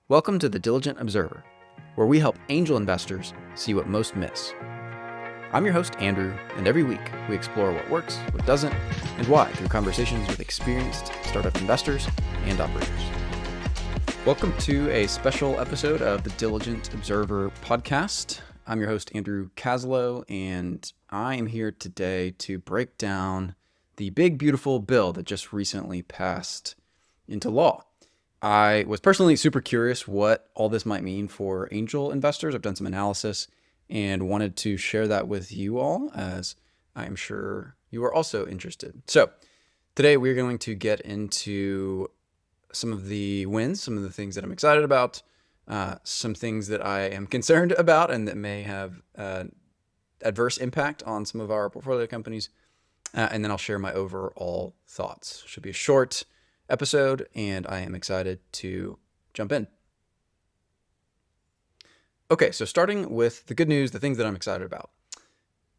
Welcome to the Diligent Observer, where we help angel investors see what most miss. I'm your host, Andrew, and every week we explore what works, what doesn't, and why through conversations with experienced startup investors and operators. Welcome to a special episode of the Diligent Observer podcast. I'm your host, Andrew Caslow, and I am here today to break down the big, beautiful bill that just recently passed into law. I was personally super curious what all this might mean for angel investors. I've done some analysis and wanted to share that with you all, as I am sure you are also interested. So today we're going to get into some of the wins, some of the things that I'm excited about, some things that I am concerned about and that may have adverse impact on some of our portfolio companies. And then I'll share my overall thoughts. Should be a short episode, and I am excited to jump in. Okay, so starting with the good news, the things that I'm excited about.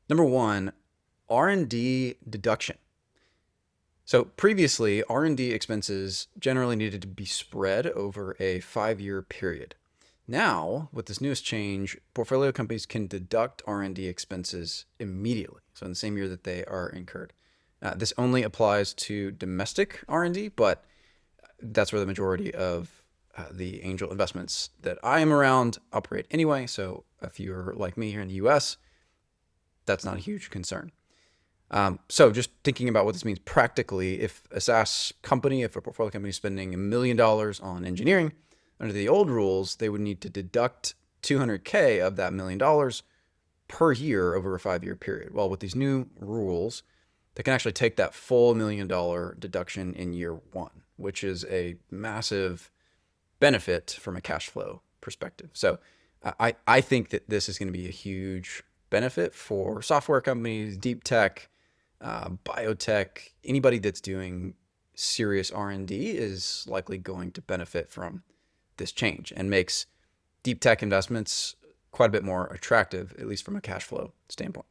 Number one, R&D deduction. So previously, R&D expenses generally needed to be spread over a 5-year period. Now, with this newest change, portfolio companies can deduct R&D expenses immediately, so in the same year that they are incurred. This only applies to domestic R&D, but that's where the majority of the angel investments that I am around operate anyway. So if you're like me here in the US, that's not a huge concern. So just thinking about what this means practically, if a SaaS company, if a portfolio company is spending $1 million on engineering, under the old rules, they would need to deduct $200K of that $1 million per year over a 5-year period. Well, with these new rules, they can actually take that full $1 million deduction in year one, which is a massive benefit from a cash flow perspective. So I think that this is going to be a huge benefit for software companies, deep tech, biotech. Anybody that's doing serious R&D is likely going to benefit from this change and makes deep tech investments quite a bit more attractive, at least from a cash flow standpoint.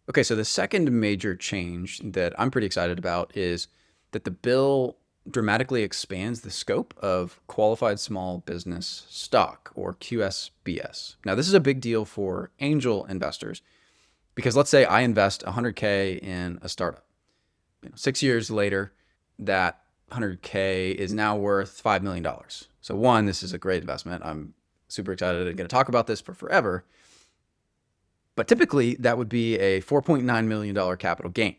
Okay, so the second major change that I'm pretty excited about is that the bill dramatically expands the scope of qualified small business stock, or QSBS. Now, this is a big deal for angel investors because let's say I invest $100K in a startup. 6 years later, that $100K is now worth $5 million. So one, this is a great investment. I'm super excited and going to talk about this for forever. But typically, that would be a $4.9 million capital gain.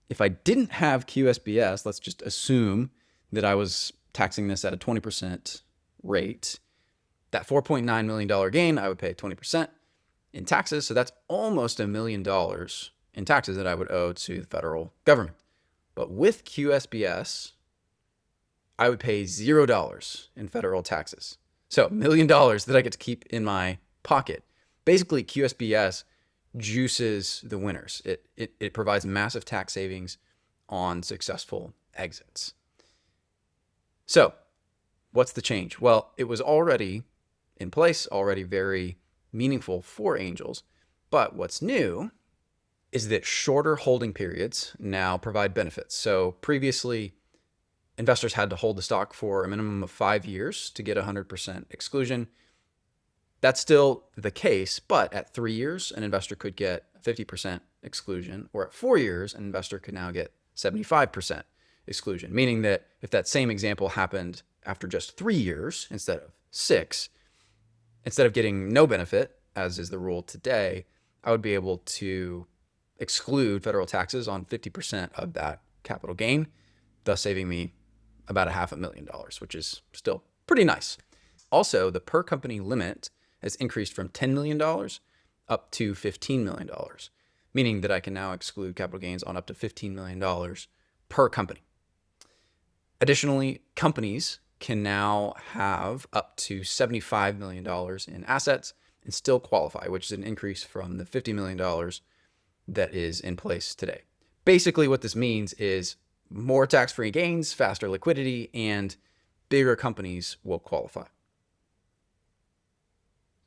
If I didn't have QSBS, let's just assume that I was taxing this at a 20% rate. That $4.9 million gain, I would pay 20% in taxes. So that's almost $1 million in taxes that I would owe to the federal government. But with QSBS, I would pay $0 in federal taxes. So $1 million that I get to keep in my pocket. Basically, QSBS juices the winners. It provides massive tax savings on successful exits. So what's the change? Well, it was already in place, already very meaningful for angels. But what's new is that shorter holding periods now provide benefits. So previously, investors had to hold the stock for a minimum of 5 years to get 100% exclusion. That's still the case, but at 3 years, an investor could get 50% exclusion, or at 4 years, an investor could now get 75% exclusion, meaning that if that same example happened after just 3 years instead of 6, instead of getting no benefit, as is the rule today, I would be able to exclude federal taxes on 50% of that capital gain, thus saving me about $500,000, which is still pretty nice. Also, the per company limit has increased from $10 million up to $15 million, meaning that I can now exclude capital gains on up to $15 million per company. Additionally, companies can now have up to $75 million in assets and still qualify, which is an increase from the $50 million that is in place today. Basically, what this means is more tax-free gains, faster liquidity, and bigger companies will qualify.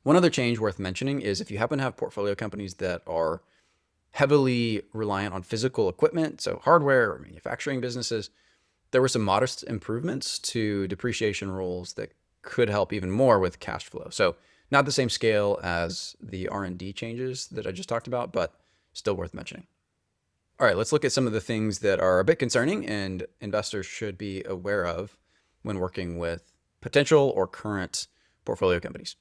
One other change worth mentioning is if you happen to have portfolio companies that are heavily reliant on physical equipment, so hardware or manufacturing businesses, There were some modest improvements to depreciation rules that could help even more with cash flow. So not the same scale as the R&D changes that I just talked about, but still worth mentioning. All right, let's look at some of the things that are a bit concerning and investors should be aware of when working with potential or current portfolio companies.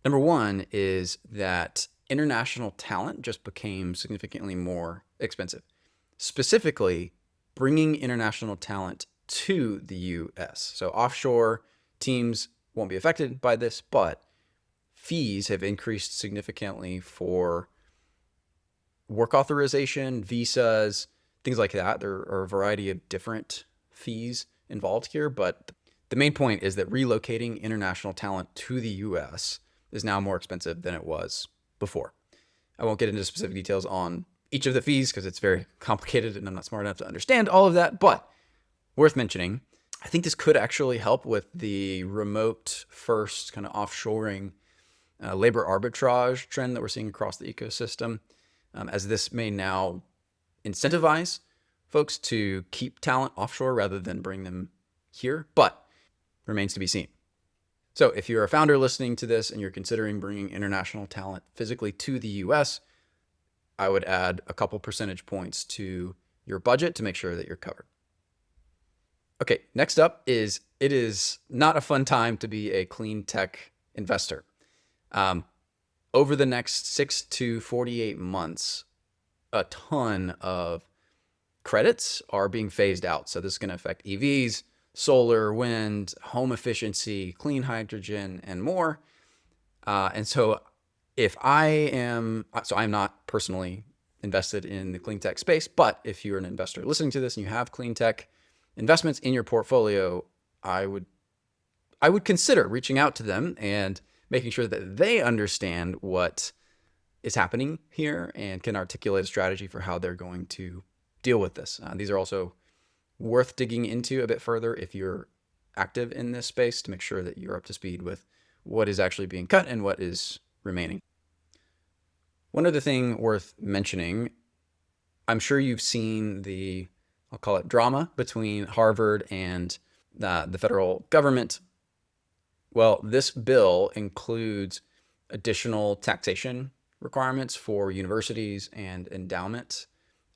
Number one is that international talent just became significantly more expensive. Specifically, bringing international talent to the US. So offshore teams won't be affected by this, but fees have increased significantly for work authorization, visas, things like that. There are a variety of different fees involved here, but the main point is that relocating international talent to the US is now more expensive than it was before. I won't get into specific details on each of the fees because it's very complicated and I'm not smart enough to understand all of that, but worth mentioning. I think this could actually help with the remote first kind of offshoring labor arbitrage trend that we're seeing across the ecosystem, as this may now incentivize folks to keep talent offshore rather than bring them here, but remains to be seen. So if you're a founder listening to this and you're considering bringing international talent physically to the US, I would add a couple percentage points to your budget to make sure that you're covered. Okay, next up is it is not a fun time to be a clean tech investor. Over the next 6 to 48 months, a ton of credits are being phased out. So this is going to affect EVs, solar, wind, home efficiency, clean hydrogen, and more. And so I'm not personally invested in the clean tech space, but if you're an investor listening to this and you have clean tech investments in your portfolio, I would consider reaching out to them and making sure that they understand what is happening here and can articulate a strategy for how they're going to deal with this. These are also worth digging into a bit further if you're active in this space to make sure that you're up to speed with what is actually being cut and what is remaining. One other thing worth mentioning, I'm sure you've seen I'll call it drama between Harvard and the federal government. Well, this bill includes additional taxation requirements for universities and endowment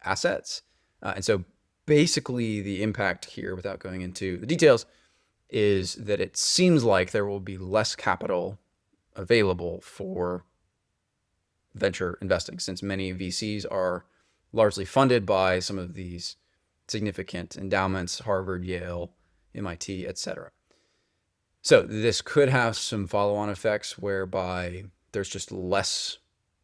assets. And so basically the impact here, without going into the details, is that it seems like there will be less capital available for venture investing, since many VCs are largely funded by some of these significant endowments, Harvard, Yale, MIT, etc. So this could have some follow-on effects whereby there's just less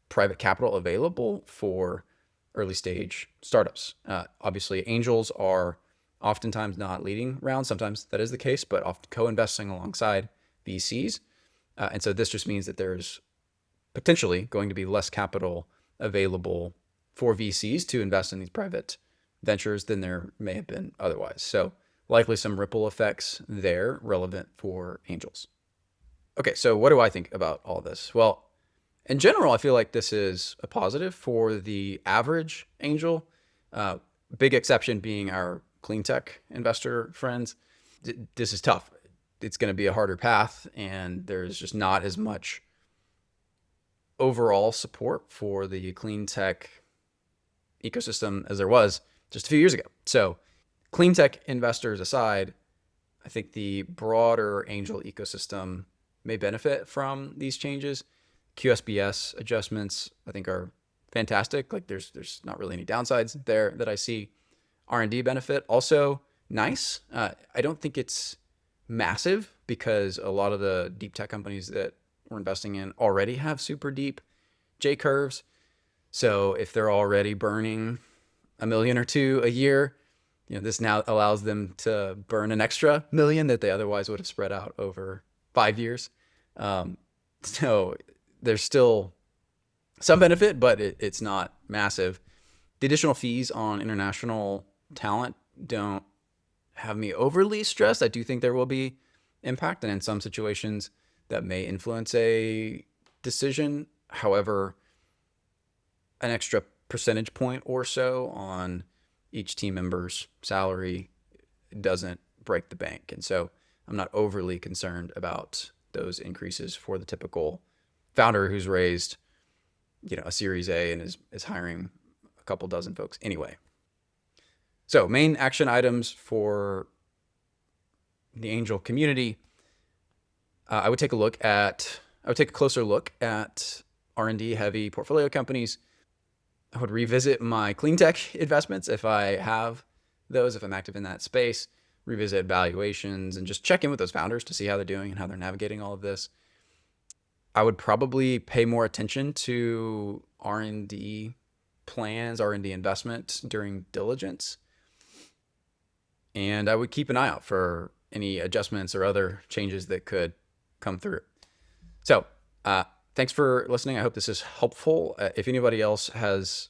private capital available for early stage startups. Obviously, angels are oftentimes not leading rounds. Sometimes that is the case, but often co-investing alongside VCs. And so this just means that there's potentially going to be less capital available for VCs to invest in these private ventures than there may have been otherwise. So likely some ripple effects there relevant for angels. Okay, so what do I think about all this? Well, in general, I feel like this is a positive for the average angel. Big exception being our clean tech investor friends. This is tough. It's going to be a harder path, and there's just not as much overall support for the clean tech ecosystem as there was just a few years ago. So clean tech investors aside, I think the broader angel ecosystem may benefit from these changes. QSBS adjustments, I think, are fantastic. Like there's not really any downsides there that I see. R&D benefit also nice. I don't think it's massive because a lot of the deep tech companies that we're investing in already have super deep J curves. So if they're already burning $1 million or $2 million a year, this now allows them to burn an extra $1 million that they otherwise would have spread out over 5 years. So there's still some benefit, but it's not massive. The additional fees on international talent don't have me overly stressed. I do think there will be impact, and in some situations that may influence a decision. However, an extra percentage point or so on each team member's salary doesn't break the bank. And so I'm not overly concerned about those increases for the typical founder who's raised, a Series A and is hiring a couple dozen folks anyway. So main action items for the angel community. I would take a closer look at R&D heavy portfolio companies. I would revisit my clean tech investments if I have those, if I'm active in that space, revisit valuations and just check in with those founders to see how they're doing and how they're navigating all of this. I would probably pay more attention to R&D plans, R&D investment during diligence. And I would keep an eye out for any adjustments or other changes that could come through. So thanks for listening. I hope this is helpful. If anybody else has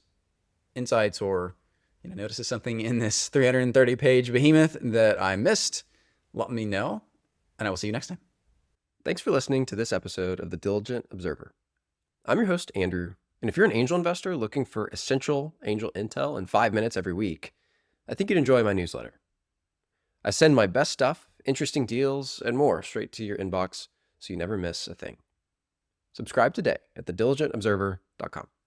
insights or notices something in this 330-page behemoth that I missed, let me know, and I will see you next time. Thanks for listening to this episode of The Diligent Observer. I'm your host, Andrew, and if you're an angel investor looking for essential angel intel in 5 minutes every week, I think you'd enjoy my newsletter. I send my best stuff, interesting deals, and more straight to your inbox so you never miss a thing. Subscribe today at thediligentobserver.com.